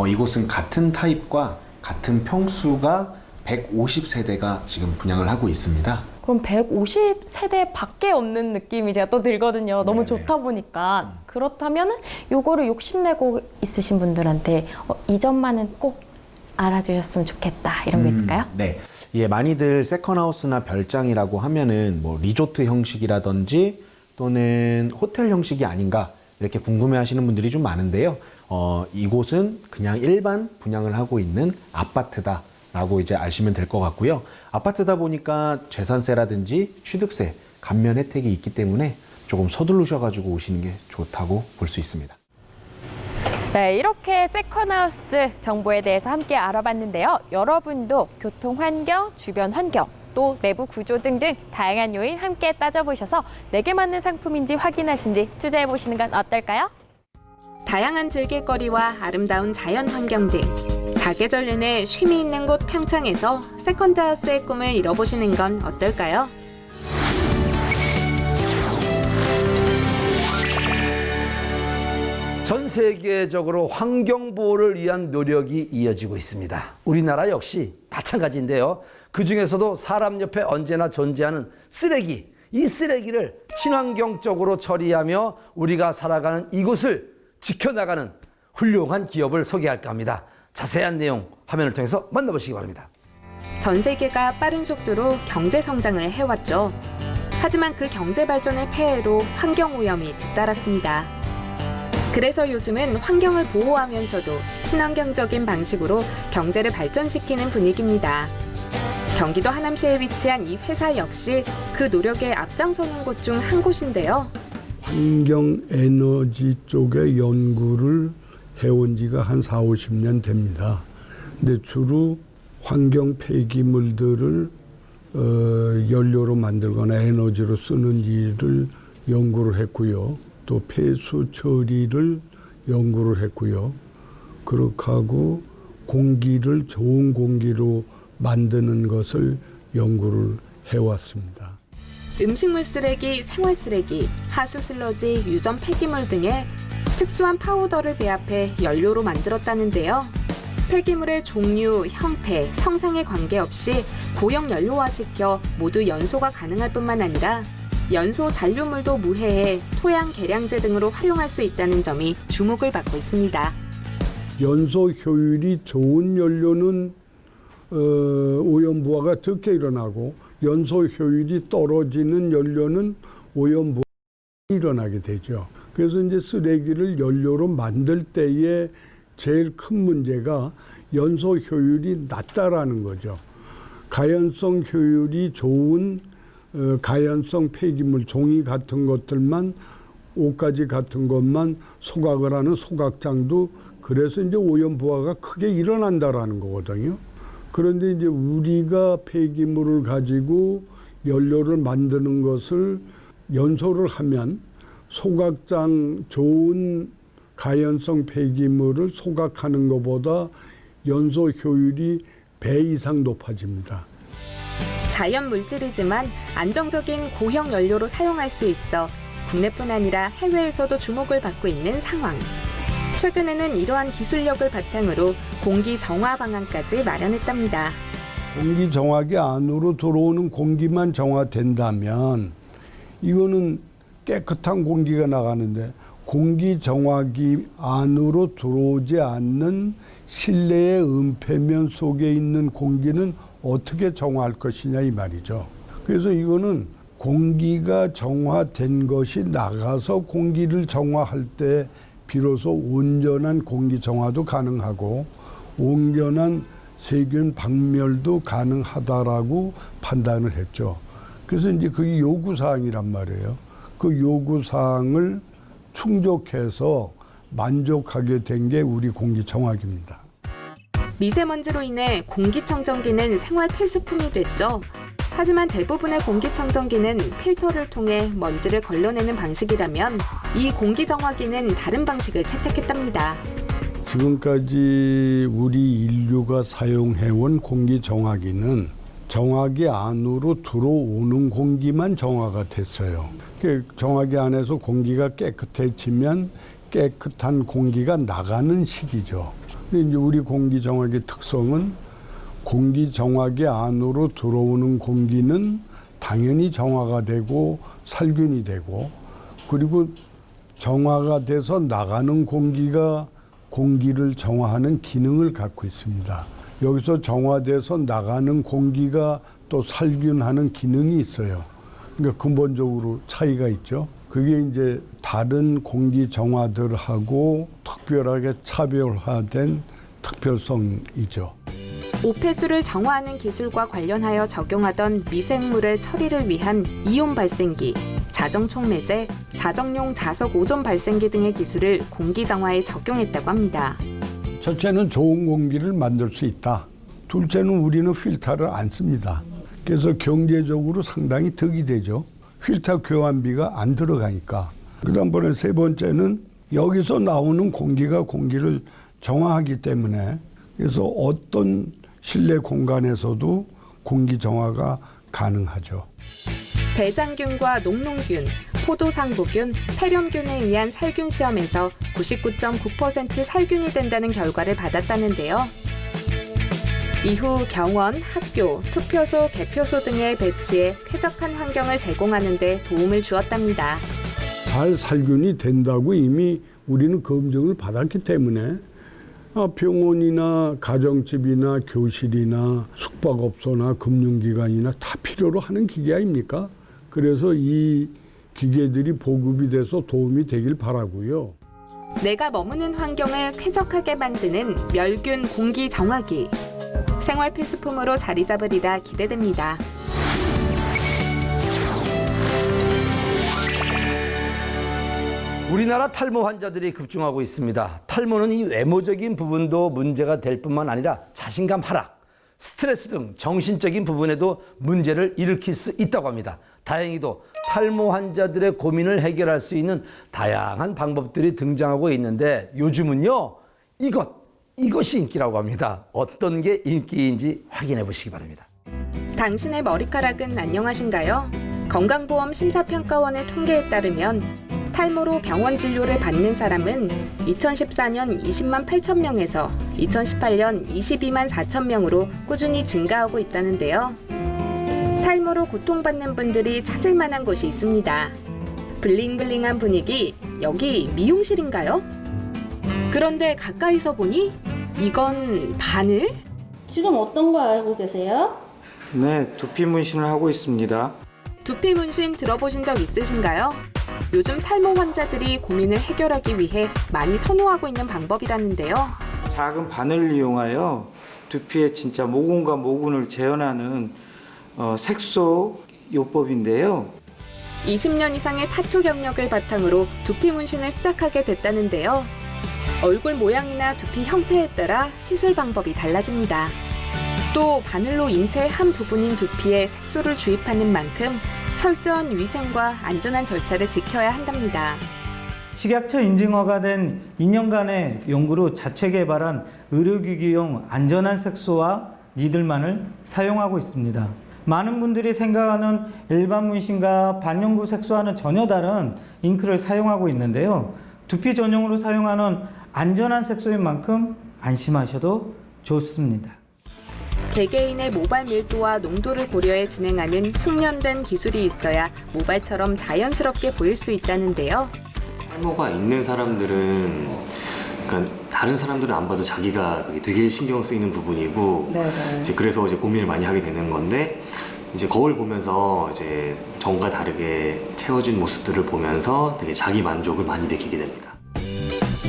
이곳은 같은 타입과 같은 평수가 150세대가 지금 분양을 하고 있습니다. 그럼 150세대 밖에 없는 느낌이 제가 또 들거든요. 너무 좋다 보니까. 그렇다면은 요거를 욕심내고 있으신 분들한테 이 점만은 꼭 알아주셨으면 좋겠다 이런 거 있을까요? 네, 예, 많이들 세컨하우스나 별장이라고 하면은 뭐 리조트 형식이라든지 또는 호텔 형식이 아닌가 이렇게 궁금해하시는 분들이 좀 많은데요. 이곳은 그냥 일반 분양을 하고 있는 아파트다라고 이제 아시면 될 것 같고요. 아파트다 보니까 재산세라든지 취득세 감면 혜택이 있기 때문에 조금 서두르셔가지고 오시는 게 좋다고 볼 수 있습니다. 네, 이렇게 세컨하우스 정보에 대해서 함께 알아봤는데요. 여러분도 교통 환경, 주변 환경, 또 내부 구조 등등 다양한 요인 함께 따져보셔서 내게 맞는 상품인지 확인하신 뒤 투자해보시는 건 어떨까요? 다양한 즐길거리와 아름다운 자연 환경 등 사계절 내내 쉼이 있는 곳 평창에서 세컨드하우스의 꿈을 이뤄보시는 건 어떨까요? 전 세계적으로 환경보호를 위한 노력이 이어지고 있습니다. 우리나라 역시 마찬가지인데요. 그중에서도 사람 옆에 언제나 존재하는 쓰레기, 이 쓰레기를 친환경적으로 처리하며 우리가 살아가는 이곳을 지켜나가는 훌륭한 기업을 소개할까 합니다. 자세한 내용 화면을 통해서 만나보시기 바랍니다. 전 세계가 빠른 속도로 경제 성장을 해왔죠. 하지만 그 경제 발전의 폐해로 환경 오염이 뒤따랐습니다. 그래서 요즘은 환경을 보호하면서도 친환경적인 방식으로 경제를 발전시키는 분위기입니다. 경기도 하남시에 위치한 이 회사 역시 그 노력에 앞장서는 곳 중 한 곳인데요. 환경 에너지 쪽의 연구를 해온 지가 한 40-50년 됩니다. 근데 주로 환경 폐기물들을 연료로 만들거나 에너지로 쓰는 일을 연구를 했고요. 또 폐수 처리를 연구를 했고요. 그렇게 하고 공기를 좋은 공기로 만드는 것을 연구를 해왔습니다. 음식물 쓰레기, 생활 쓰레기, 하수 슬러지, 유전 폐기물 등의 특수한 파우더를 배합해 연료로 만들었다는데요. 폐기물의 종류, 형태, 성상에 관계없이 고형 연료화시켜 모두 연소가 가능할 뿐만 아니라 연소 잔류물도 무해해 토양 계량제 등으로 활용할 수 있다는 점이 주목을 받고 있습니다. 연소 효율이 좋은 연료는 오염 부하가 적게 일어나고 연소 효율이 떨어지는 연료는 오염 부하가 일어나게 되죠. 그래서 이제 쓰레기를 연료로 만들 때에 제일 큰 문제가 연소 효율이 낮다라는 거죠. 가연성 효율이 좋은 가연성 폐기물, 종이 같은 것들만, 옷가지 같은 것만 소각을 하는 소각장도 그래서 이제 오염 부하가 크게 일어난다라는 거거든요. 그런데 이제 우리가 폐기물을 가지고 연료를 만드는 것을 연소를 하면 소각장 좋은 가연성 폐기물을 소각하는 것보다 연소 효율이 배 이상 높아집니다. 자연 물질이지만 안정적인 고형 연료로 사용할 수 있어 국내뿐 아니라 해외에서도 주목을 받고 있는 상황. 최근에는 이러한 기술력을 바탕으로 공기 정화 방안까지 마련했답니다. 공기 정화기 안으로 들어오는 공기만 정화된다면 이거는 깨끗한 공기가 나가는데 공기 정화기 안으로 들어오지 않는 실내의 은폐면 속에 있는 공기는 어떻게 정화할 것이냐 이 말이죠. 그래서 이거는 공기가 정화된 것이 나가서 공기를 정화할 때 비로소 온전한 공기 정화도 가능하고 온전한 세균 박멸도 가능하다라고 판단을 했죠. 그래서 이제 그게 요구사항이란 말이에요. 그 요구사항을 충족해서 만족하게 된 게 우리 공기정화기입니다. 미세먼지로 인해 공기청정기는 생활 필수품이 됐죠. 하지만 대부분의 공기청정기는 필터를 통해 먼지를 걸러내는 방식이라면 이 공기정화기는 다른 방식을 채택했답니다. 지금까지 우리 인류가 사용해온 공기정화기는 정화기 안으로 들어오는 공기만 정화가 됐어요. 정화기 안에서 공기가 깨끗해지면 깨끗한 공기가 나가는 시기죠. 근데 이제 우리 공기 정화기 특성은 공기 정화기 안으로 들어오는 공기는 당연히 정화가 되고 살균이 되고, 그리고 정화가 돼서 나가는 공기가 공기를 정화하는 기능을 갖고 있습니다. 여기서 정화돼서 나가는 공기가 또 살균하는 기능이 있어요. 그러니까 근본적으로 차이가 있죠. 그게 이제 다른 공기 정화들하고 특별하게 차별화된 특별성이죠. 오폐수를 정화하는 기술과 관련하여 적용하던 미생물의 처리를 위한 이온 발생기, 자정 촉매제, 자정용 자석 오존 발생기 등의 기술을 공기 정화에 적용했다고 합니다. 첫째는 좋은 공기를 만들 수 있다. 둘째는 우리는 필터를 안 씁니다. 그래서 경제적으로 상당히 득이 되죠. 필터 교환비가 안 들어가니까. 그다음번에 세 번째는 여기서 나오는 공기가 공기를 정화하기 때문에, 그래서 어떤 실내 공간에서도 공기 정화가 가능하죠. 대장균과 녹농균, 포도상보균, 폐렴균에 의한 살균 시험에서 99.9% 살균이 된다는 결과를 받았다는데요. 이후 병원, 학교, 투표소, 개표소 등에 배치해 쾌적한 환경을 제공하는 데 도움을 주었답니다. 잘 살균이 된다고 이미 우리는 검증을 받았기 때문에 병원이나 가정집이나 교실이나 숙박업소나 금융기관이나 다 필요로 하는 기계 아닙니까? 그래서 이 기계들이 보급이 돼서 도움이 되길 바라고요. 내가 머무는 환경을 쾌적하게 만드는 멸균 공기 정화기. 생활 필수품으로 자리 잡으리라 기대됩니다. 우리나라 탈모 환자들이 급증하고 있습니다. 탈모는 이 외모적인 부분도 문제가 될 뿐만 아니라 자신감 하락, 스트레스 등 정신적인 부분에도 문제를 일으킬 수 있다고 합니다. 다행히도 탈모 환자들의 고민을 해결할 수 있는 다양한 방법들이 등장하고 있는데 요즘은요, 이것이 인기라고 합니다. 어떤 게 인기인지 확인해 보시기 바랍니다. 당신의 머리카락은 안녕하신가요? 건강보험 심사평가원의 통계에 따르면 탈모로 병원 진료를 받는 사람은 2014년 20만 8천 명에서 2018년 22만 4천 명으로 꾸준히 증가하고 있다는데요. 탈모로 고통받는 분들이 찾을 만한 곳이 있습니다. 블링블링한 분위기, 여기 미용실인가요? 그런데 가까이서 보니 이건 바늘? 지금 어떤 거 알고 계세요? 네, 두피 문신을 하고 있습니다. 두피 문신 들어보신 적 있으신가요? 요즘 탈모 환자들이 고민을 해결하기 위해 많이 선호하고 있는 방법이라는데요. 작은 바늘을 이용하여 두피의 진짜 모근과 모근을 재현하는 색소 요법인데요. 20년 이상의 타투 경력을 바탕으로 두피 문신을 시작하게 됐다는데요. 얼굴 모양이나 두피 형태에 따라 시술 방법이 달라집니다. 또 바늘로 인체의 한 부분인 두피에 색소를 주입하는 만큼 철저한 위생과 안전한 절차를 지켜야 한답니다. 식약처 인증허가 된 2년간의 연구로 자체 개발한 의료기기용 안전한 색소와 니들만을 사용하고 있습니다. 많은 분들이 생각하는 일반 문신과 반영구 색소와는 전혀 다른 잉크를 사용하고 있는데요. 두피 전용으로 사용하는 안전한 색소인 만큼 안심하셔도 좋습니다. 개개인의 모발 밀도와 농도를 고려해 진행하는 숙련된 기술이 있어야 모발처럼 자연스럽게 보일 수 있다는데요. 탈모가 있는 사람들은 그러니까 다른 사람들은 안 봐도 자기가 되게 신경 쓰이는 부분이고 이제 그래서 이제 고민을 많이 하게 되는 건데 이제 거울 보면서 이제 전과 다르게 채워진 모습들을 보면서 되게 자기 만족을 많이 느끼게 됩니다.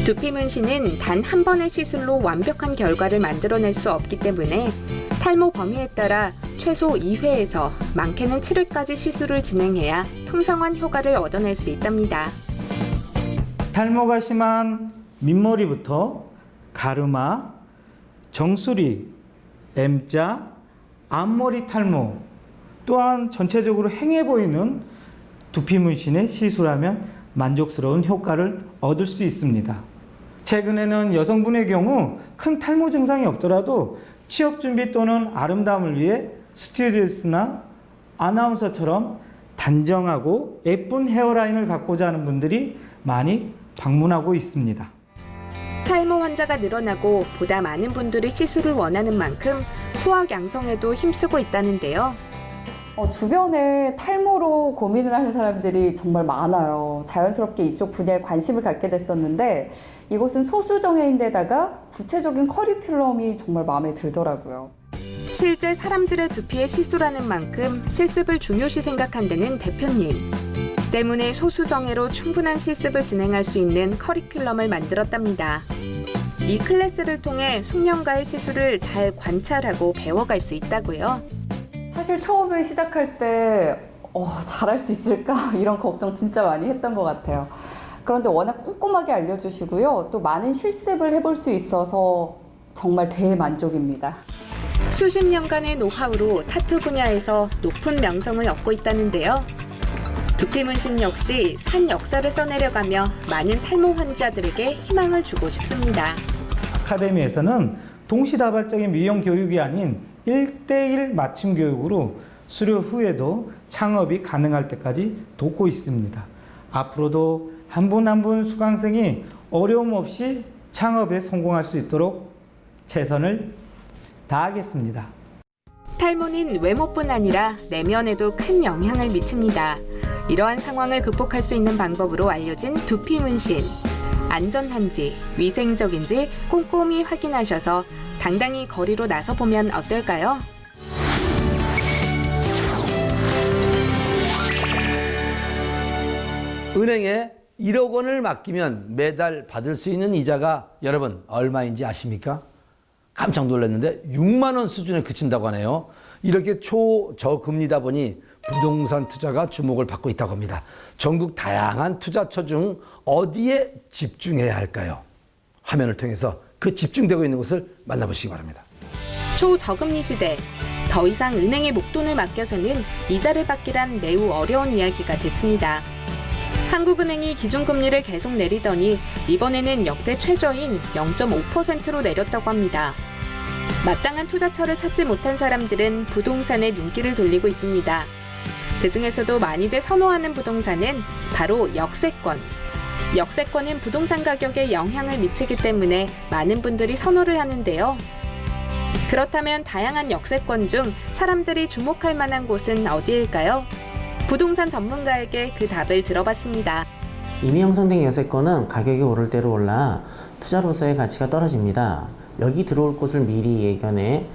두피 문신은 단 한 번의 시술로 완벽한 결과를 만들어낼 수 없기 때문에 탈모 범위에 따라 최소 2회에서 많게는 7회까지 시술을 진행해야 평상환 효과를 얻어낼 수 있답니다. 탈모가 심한 밑머리부터 가르마, 정수리, M자, 앞머리 탈모, 또한 전체적으로 행해 보이는 두피 문신에 시술하면 만족스러운 효과를 얻을 수 있습니다. 최근에는 여성분의 경우 큰 탈모 증상이 없더라도 취업 준비 또는 아름다움을 위해 스튜디오스나 아나운서처럼 단정하고 예쁜 헤어라인을 갖고자 하는 분들이 많이 방문하고 있습니다. 탈모 환자가 늘어나고 보다 많은 분들이 시술을 원하는 만큼 후악 양성에도 힘쓰고 있다는데요. 주변에 탈모로 고민을 하는 사람들이 정말 많아요. 자연스럽게 이쪽 분야에 관심을 갖게 됐었는데 이곳은 소수정예인데다가 구체적인 커리큘럼이 정말 마음에 들더라고요. 실제 사람들의 두피에 시술하는 만큼 실습을 중요시 생각한다는 대표님. 때문에 소수정예로 충분한 실습을 진행할 수 있는 커리큘럼을 만들었답니다. 이 클래스를 통해 숙련가의 시술을 잘 관찰하고 배워갈 수 있다고요. 사실 처음에 시작할 때 잘할 수 있을까? 이런 걱정 진짜 많이 했던 것 같아요. 그런데 워낙 꼼꼼하게 알려주시고요. 또 많은 실습을 해볼 수 있어서 정말 대만족입니다. 수십 년간의 노하우로 타투 분야에서 높은 명성을 얻고 있다는데요. 두피 문신 역시 산 역사를 써내려가며 많은 탈모 환자들에게 희망을 주고 싶습니다. 아카데미에서는 동시다발적인 미용 교육이 아닌 1:1 맞춤 교육으로 수료 후에도 창업이 가능할 때까지 돕고 있습니다. 앞으로도 한 분 한 분 수강생이 어려움 없이 창업에 성공할 수 있도록 최선을 다하겠습니다. 탈모는 외모뿐 아니라 내면에도 큰 영향을 미칩니다. 이러한 상황을 극복할 수 있는 방법으로 알려진 두피 문신. 안전한지 위생적인지 꼼꼼히 확인하셔서 당당히 거리로 나서보면 어떨까요? 은행에 1억 원을 맡기면 매달 받을 수 있는 이자가 여러분 얼마인지 아십니까? 깜짝 놀랐는데 6만 원 수준에 그친다고 하네요. 이렇게 초저금리다 보니 부동산 투자가 주목을 받고 있다고 합니다. 전국 다양한 투자처 중 어디에 집중해야 할까요? 화면을 통해서 그 집중되고 있는 곳을 만나보시기 바랍니다. 초저금리 시대, 더 이상 은행에 목돈을 맡겨서는 이자를 받기란 매우 어려운 이야기가 됐습니다. 한국은행이 기준금리를 계속 내리더니 이번에는 역대 최저인 0.5%로 내렸다고 합니다. 마땅한 투자처를 찾지 못한 사람들은 부동산에 눈길을 돌리고 있습니다. 그중에서도 많이들 선호하는 부동산은 바로 역세권. 역세권은 부동산 가격에 영향을 미치기 때문에 많은 분들이 선호를 하는데요. 그렇다면 다양한 역세권 중 사람들이 주목할 만한 곳은 어디일까요? 부동산 전문가에게 그 답을 들어봤습니다. 이미 형성된 역세권은 가격이 오를 대로 올라 투자로서의 가치가 떨어집니다. 여기 들어올 곳을 미리 예견해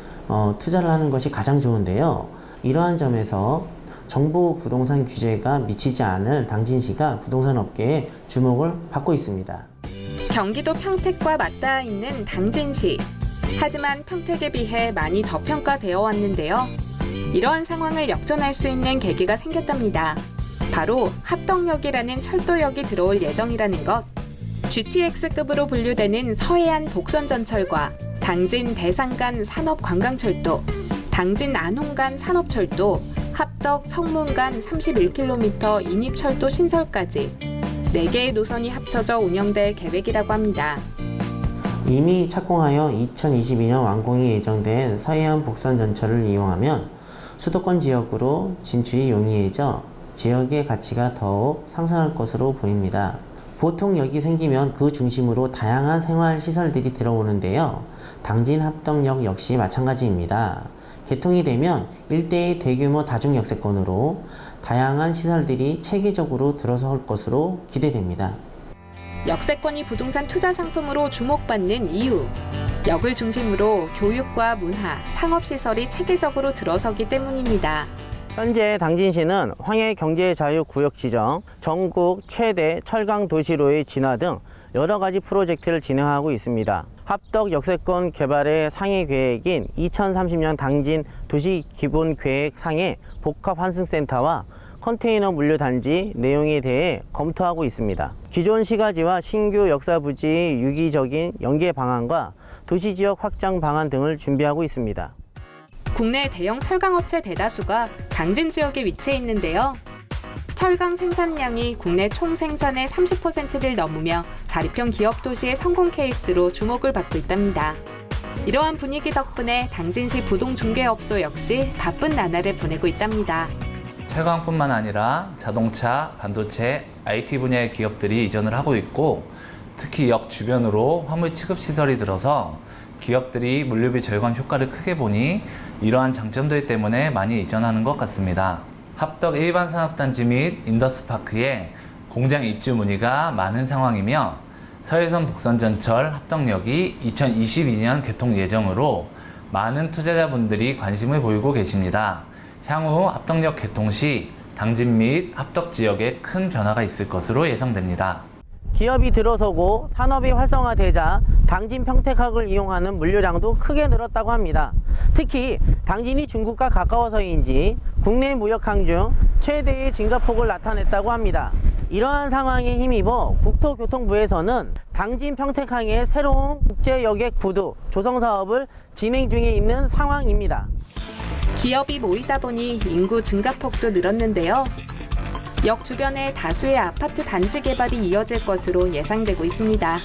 투자를 하는 것이 가장 좋은데요. 이러한 점에서 정부 부동산 규제가 미치지 않을 당진시가 부동산 업계에 주목을 받고 있습니다. 경기도 평택과 맞닿아 있는 당진시. 하지만 평택에 비해 많이 저평가되어 왔는데요. 이러한 상황을 역전할 수 있는 계기가 생겼답니다. 바로 합덕역이라는 철도역이 들어올 예정이라는 것. GTX급으로 분류되는 서해안 복선전철과 당진 대산간 산업관광철도, 당진 안홍간 산업철도, 합덕 성문간 31km 인입철도 신설까지 4개의 노선이 합쳐져 운영될 계획이라고 합니다. 이미 착공하여 2022년 완공이 예정된 서해안 복선전철을 이용하면 수도권 지역으로 진출이 용이해져 지역의 가치가 더욱 상승할 것으로 보입니다. 보통 역이 생기면 그 중심으로 다양한 생활시설들이 들어오는데요. 당진 합덕역 역시 마찬가지입니다. 개통이 되면 일대의 대규모 다중역세권으로 다양한 시설들이 체계적으로 들어설 것으로 기대됩니다. 역세권이 부동산 투자 상품으로 주목받는 이유. 역을 중심으로 교육과 문화, 상업시설이 체계적으로 들어서기 때문입니다. 현재 당진시는 황해경제자유구역 지정, 전국 최대 철강 도시로의 진화 등 여러 가지 프로젝트를 진행하고 있습니다. 합덕 역세권 개발의 상해 계획인 2030년 당진 도시기본계획 상해 복합환승센터와 컨테이너 물류단지 내용에 대해 검토하고 있습니다. 기존 시가지와 신규 역사부지 유기적인 연계 방안과 도시지역 확장 방안 등을 준비하고 있습니다. 국내 대형 철강업체 대다수가 당진 지역에 위치해 있는데요. 철강 생산량이 국내 총 생산의 30%를 넘으며 자립형 기업 도시의 성공 케이스로 주목을 받고 있답니다. 이러한 분위기 덕분에 당진시 부동중개업소 역시 바쁜 나날을 보내고 있답니다. 채광뿐만 아니라 자동차, 반도체, IT 분야의 기업들이 이전을 하고 있고 특히 역 주변으로 화물 취급 시설이 들어서 기업들이 물류비 절감 효과를 크게 보니 이러한 장점들 때문에 많이 이전하는 것 같습니다. 합덕 일반산업단지 및 인더스파크에 공장 입주 문의가 많은 상황이며 서해선 복선전철 합덕역이 2022년 개통 예정으로 많은 투자자분들이 관심을 보이고 계십니다. 향후 합덕역 개통 시 당진 및 합덕 지역에 큰 변화가 있을 것으로 예상됩니다. 기업이 들어서고 산업이 활성화되자 당진 평택항을 이용하는 물류량도 크게 늘었다고 합니다. 특히 당진이 중국과 가까워서인지 국내 무역항 중 최대의 증가폭을 나타냈다고 합니다. 이러한 상황에 힘입어 국토교통부에서는 당진 평택항의 새로운 국제여객 부두 조성 사업을 진행 중에 있는 상황입니다. 기업이 모이다 보니 인구 증가폭도 늘었는데요. 역 주변에 다수의 아파트 단지 개발이 이어질 것으로 예상되고 있습니다.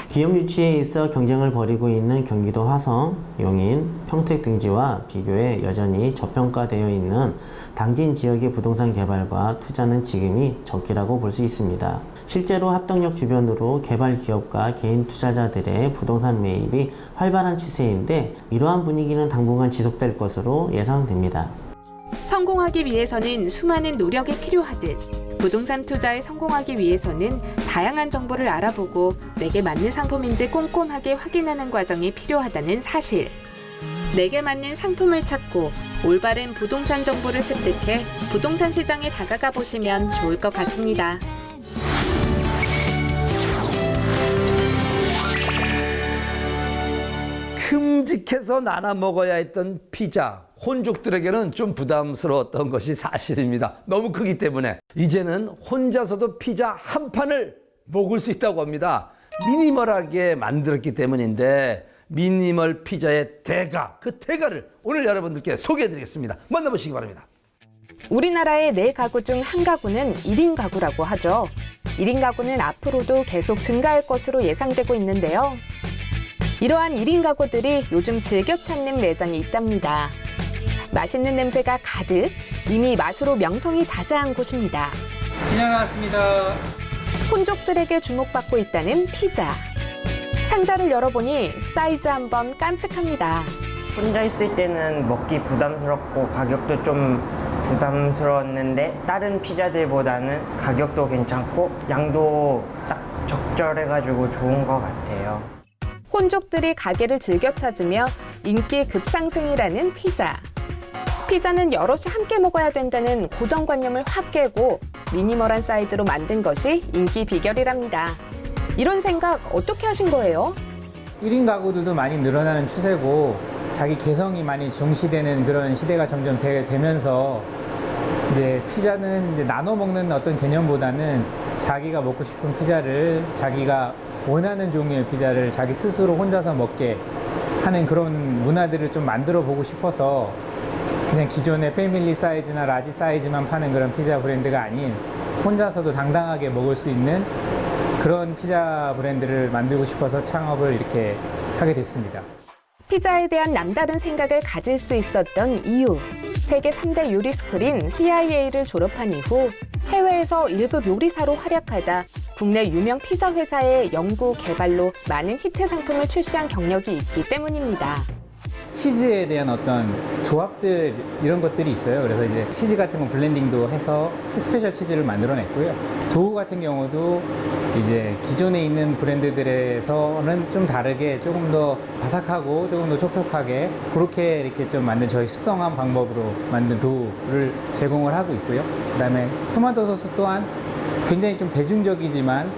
기업 유치에 있어 경쟁을 벌이고 있는 경기도 화성, 용인, 평택 등지와 비교해 여전히 저평가되어 있는 당진 지역의 부동산 개발과 투자는 지금이 적기라고 볼 수 있습니다. 실제로 합덕역 주변으로 개발 기업과 개인 투자자들의 부동산 매입이 활발한 추세인데 이러한 분위기는 당분간 지속될 것으로 예상됩니다. 성공하기 위해서는 수많은 노력이 필요하듯 부동산 투자에 성공하기 위해서는 다양한 정보를 알아보고 내게 맞는 상품인지 꼼꼼하게 확인하는 과정이 필요하다는 사실. 내게 맞는 상품을 찾고 올바른 부동산 정보를 습득해 부동산 시장에 다가가 보시면 좋을 것 같습니다. 큼직해서 나눠 먹어야 했던 피자. 혼족들에게는 좀 부담스러웠던 것이 사실입니다. 너무 크기 때문에. 이제는 혼자서도 피자 한 판을 먹을 수 있다고 합니다. 미니멀하게 만들었기 때문인데 미니멀 피자의 대가, 그 대가를 오늘 여러분들께 소개해드리겠습니다. 만나보시기 바랍니다. 우리나라의 4가구 중 1가구는 1인 가구라고 하죠. 1인 가구는 앞으로도 계속 증가할 것으로 예상되고 있는데요. 이러한 1인 가구들이 요즘 즐겨 찾는 매장이 있답니다. 맛있는 냄새가 가득, 이미 맛으로 명성이 자자한 곳입니다. 그냥 나왔습니다. 혼족들에게 주목받고 있다는 피자. 상자를 열어보니 사이즈 한번 깜찍합니다. 혼자 있을 때는 먹기 부담스럽고 가격도 좀 부담스러웠는데 다른 피자들보다는 가격도 괜찮고 양도 딱 적절해가지고 좋은 것 같아요. 혼족들이 가게를 즐겨 찾으며 인기 급상승이라는 피자. 피자는 여럿이 함께 먹어야 된다는 고정관념을 확 깨고 미니멀한 사이즈로 만든 것이 인기 비결이랍니다. 이런 생각 어떻게 하신 거예요? 1인 가구들도 많이 늘어나는 추세고 자기 개성이 많이 중시되는 그런 시대가 점점 되면서 이제 피자는 이제 나눠 먹는 어떤 개념보다는 자기가 먹고 싶은 피자를 자기가 원하는 종류의 피자를 자기 스스로 혼자서 먹게 하는 그런 문화들을 좀 만들어 보고 싶어서 그냥 기존의 패밀리 사이즈나 라지 사이즈만 파는 그런 피자 브랜드가 아닌 혼자서도 당당하게 먹을 수 있는 그런 피자 브랜드를 만들고 싶어서 창업을 이렇게 하게 됐습니다. 피자에 대한 남다른 생각을 가질 수 있었던 이유. 세계 3대 요리 스쿨인 CIA를 졸업한 이후 해외에서 1급 요리사로 활약하다 국내 유명 피자 회사의 연구 개발로 많은 히트 상품을 출시한 경력이 있기 때문입니다. 치즈에 대한 어떤 조합들 이런 것들이 있어요. 그래서 이제 치즈 같은 거 블렌딩도 해서 스페셜 치즈를 만들어냈고요. 도우 같은 경우도 이제 기존에 있는 브랜드들에서는 좀 다르게 조금 더 바삭하고 조금 더 촉촉하게 그렇게 이렇게 좀 만든 저희 숙성한 방법으로 만든 도우를 제공을 하고 있고요. 그다음에 토마토 소스 또한 굉장히 좀 대중적이지만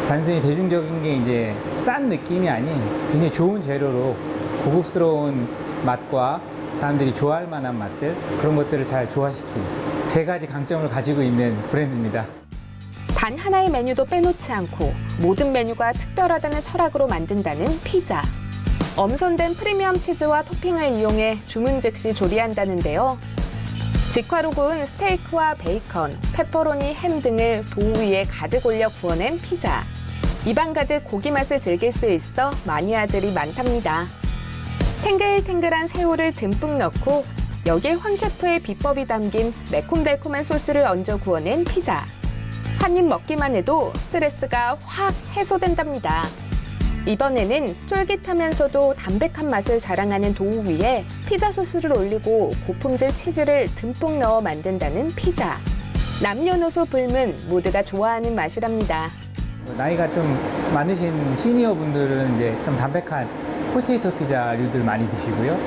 단순히 대중적인 게 이제 싼 느낌이 아닌 굉장히 좋은 재료로 고급스러운 맛과 사람들이 좋아할 만한 맛들 그런 것들을 잘 조화시킨 3가지 강점을 가지고 있는 브랜드입니다. 단 하나의 메뉴도 빼놓지 않고 모든 메뉴가 특별하다는 철학으로 만든다는 피자. 엄선된 프리미엄 치즈와 토핑을 이용해 주문 즉시 조리한다는데요. 직화로 구운 스테이크와 베이컨, 페퍼로니, 햄 등을 도우 위에 가득 올려 구워낸 피자. 입안 가득 고기 맛을 즐길 수 있어 마니아들이 많답니다. 탱글탱글한 새우를 듬뿍 넣고 여기에 황 셰프의 비법이 담긴 매콤달콤한 소스를 얹어 구워낸 피자. 한 입 먹기만 해도 스트레스가 확 해소된답니다. 이번에는 쫄깃하면서도 담백한 맛을 자랑하는 도우 위에 피자 소스를 올리고 고품질 치즈를 듬뿍 넣어 만든다는 피자. 남녀노소 불문 모두가 좋아하는 맛이랍니다. 나이가 좀 많으신 시니어 분들은 이제 좀 담백한 포테이토 피자류들 많이 드시고요.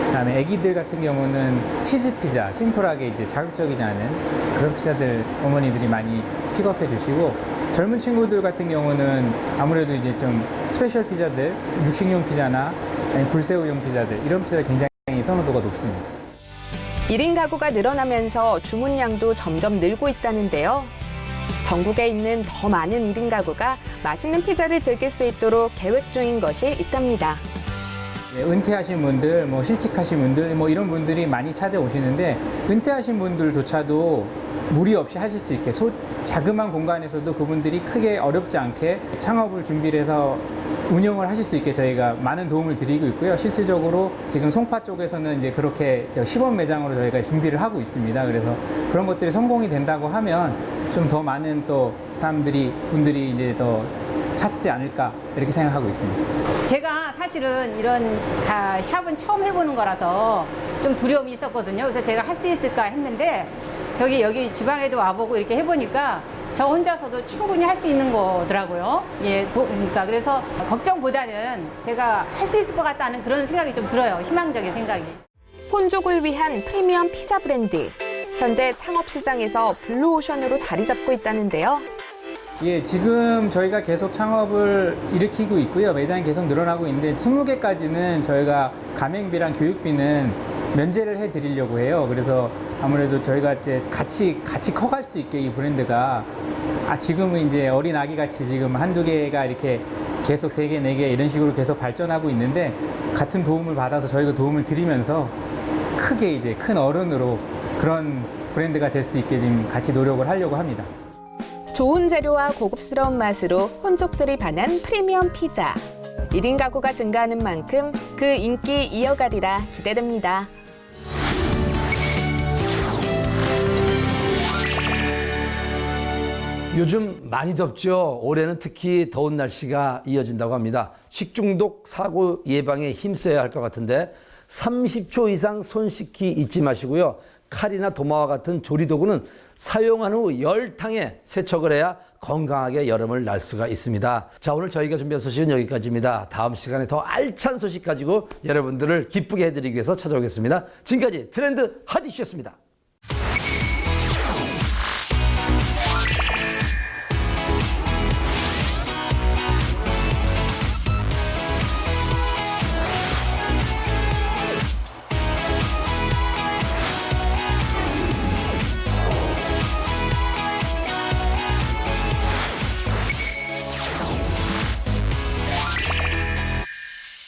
그다음에 아기들 같은 경우는 치즈 피자, 심플하게 이제 자극적이지 않은 그런 피자들 어머니들이 많이 픽업해 주시고, 젊은 친구들 같은 경우는 아무래도 이제 좀 스페셜 피자들, 육식용 피자나 아니면 불새우용 피자들, 이런 피자들 굉장히 선호도가 높습니다. 1인 가구가 늘어나면서 주문량도 점점 늘고 있다는데요. 전국에 있는 더 많은 1인 가구가 맛있는 피자를 즐길 수 있도록 계획 중인 것이 있답니다. 은퇴하신 분들, 실직하신 분들, 이런 분들이 많이 찾아오시는데, 은퇴하신 분들조차도 무리 없이 하실 수 있게 자그마한 공간에서도 그분들이 크게 어렵지 않게 창업을 준비를 해서 운영을 하실 수 있게 저희가 많은 도움을 드리고 있고요. 실질적으로 지금 송파 쪽에서는 이제 그렇게 시범 매장으로 저희가 준비를 하고 있습니다. 그래서 그런 것들이 성공이 된다고 하면 좀 더 많은 또 분들이 이제 더 찾지 않을까 이렇게 생각하고 있습니다. 제가 사실은 이런 샵은 처음 해보는 거라서 좀 두려움이 있었거든요. 그래서 제가 할 수 있을까 했는데 여기 주방에도 와보고 이렇게 해보니까 저 혼자서도 충분히 할 수 있는 거더라고요. 그러니까 그래서 걱정보다는 제가 할 수 있을 것 같다는 그런 생각이 좀 들어요. 희망적인 생각이. 혼족을 위한 프리미엄 피자 브랜드. 현재 창업 시장에서 블루오션으로 자리 잡고 있다는데요. 지금 저희가 계속 창업을 일으키고 있고요. 매장이 계속 늘어나고 있는데 20개까지는 저희가 가맹비랑 교육비는 면제를 해드리려고 해요. 그래서 아무래도 저희가 이제 같이 커갈 수 있게 이 브랜드가 지금은 이제 어린 아기 같이 지금 한두 개가 이렇게 계속 3개, 4개 이런 식으로 계속 발전하고 있는데, 같은 도움을 받아서 저희가 도움을 드리면서 크게 이제 큰 어른으로 그런 브랜드가 될 수 있게 지금 같이 노력을 하려고 합니다. 좋은 재료와 고급스러운 맛으로 혼족들이 반한 프리미엄 피자. 1인 가구가 증가하는 만큼 그 인기 이어가리라 기대됩니다. 요즘 많이 덥죠. 올해는 특히 더운 날씨가 이어진다고 합니다. 식중독 사고 예방에 힘써야 할 것 같은데 30초 이상 손 씻기 잊지 마시고요. 칼이나 도마와 같은 조리도구는 사용한 후 열탕에 세척을 해야 건강하게 여름을 날 수가 있습니다. 자, 오늘 저희가 준비한 소식은 여기까지입니다. 다음 시간에 더 알찬 소식 가지고 여러분들을 기쁘게 해드리기 위해서 찾아오겠습니다. 지금까지 트렌드 핫 이슈였습니다.